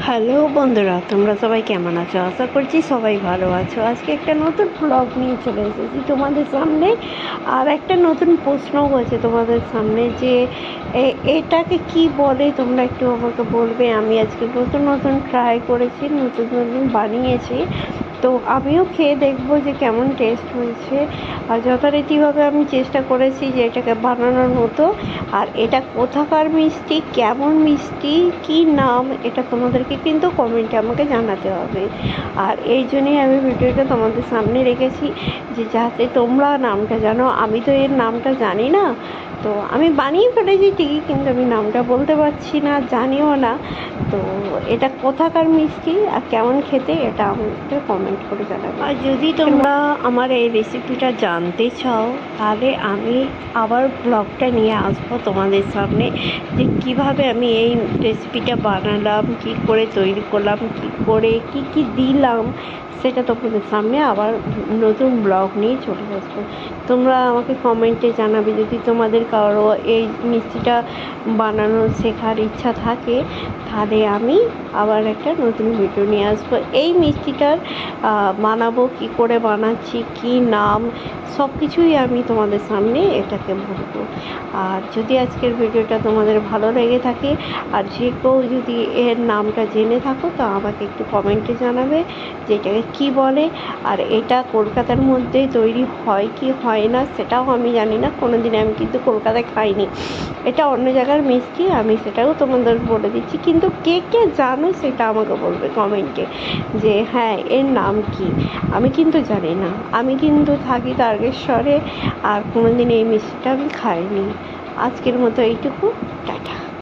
Hello বন্ধুরা, তোমরা সবাই কেমন আছো? আশা করছি সবাই ভালো আছো। আজকে একটা নতুন ব্লগ নিয়ে চলে এসেছি তোমাদের সামনে। আর একটা নতুন প্রশ্নও আছে তোমাদের সামনে যে এটাকে কি বলে, তোমরা একটু আমাকে বলবে। আমি আজকে নতুন নতুন ট্রাই করেছি, নতুন নতুন বানিয়েছি, তো আমিও খেয়ে দেখবো যে কেমন টেস্ট হয়েছে। আর যথারীতিভাবে আমি চেষ্টা করেছি যে এটাকে বানানোর মতো। আর এটা কোথাকার মিষ্টি, কেমন মিষ্টি, কি নাম, এটা তোমাদেরকে কিন্তু কমেন্টে আমাকে জানাতে হবে। আর এই জন্যই আমি ভিডিওটা তোমাদের সামনে রেখেছি যে যাতে তোমরা নামটা জানো। আমি তো এর নামটা জানি না, তো আমি বানিয়ে ফেলেছি ঠিকই, কিন্তু আমি নামটা বলতে পারছি না, জানিও না। তো এটা কোথাকার মিষ্টি আর কেমন খেতে, এটা আমাকে কমেন্ট করে জানাবে। আর যদি তোমরা আমার এই রেসিপিটা জানতে চাও, তাহলে আমি আবার ব্লগটা নিয়ে আসবো তোমাদের সামনে যে কিভাবে আমি এই রেসিপিটা বানালাম, কি করে তৈরি করলাম, কি করে কি কি দিলাম, সেটা তোমাদের সামনে আবার নতুন ব্লগ নিয়ে চলে আসবো। তোমরা আমাকে কমেন্টে জানাবে যদি তোমাদের কারো এই মিষ্টিটা বানানোর শেখার ইচ্ছা থাকে, তাহলে আমি আবার একটা নতুন ভিডিও নিয়ে আসবো। এই মিষ্টিটার বানাবো, কি করে বানাচ্ছি, কি নাম, সব কিছুই আমি তোমাদের সামনে এটাকে বলবো। আর যদি আজকের ভিডিওটা তোমাদের ভালো লেগে থাকে, আর যে কেউ যদি এর নামটা জেনে থাকো, তো আমাকে একটু কমেন্টে জানাবে যে এটাকে কী বলে। আর এটা কলকাতার মধ্যে তৈরি হয় কি হয় না সেটাও আমি জানি না, কোনো দিন আমি কিন্তু কলকাতায় খাইনি। এটা অন্য জায়গার মিষ্টি, আমি সেটাও তোমাদের বলে দিচ্ছি, কিন্তু কে কে জানো সেটা আমাকে বলবে কমেন্টে যে হ্যাঁ এর নাম কি। আমি কিন্তু জানি না, আমি কিন্তু থাকি তারকেশ্বরে, আর কোনো দিন এই মিষ্টিটা আমি খাইনি। আজকের মতো এইটুকু, টাটা।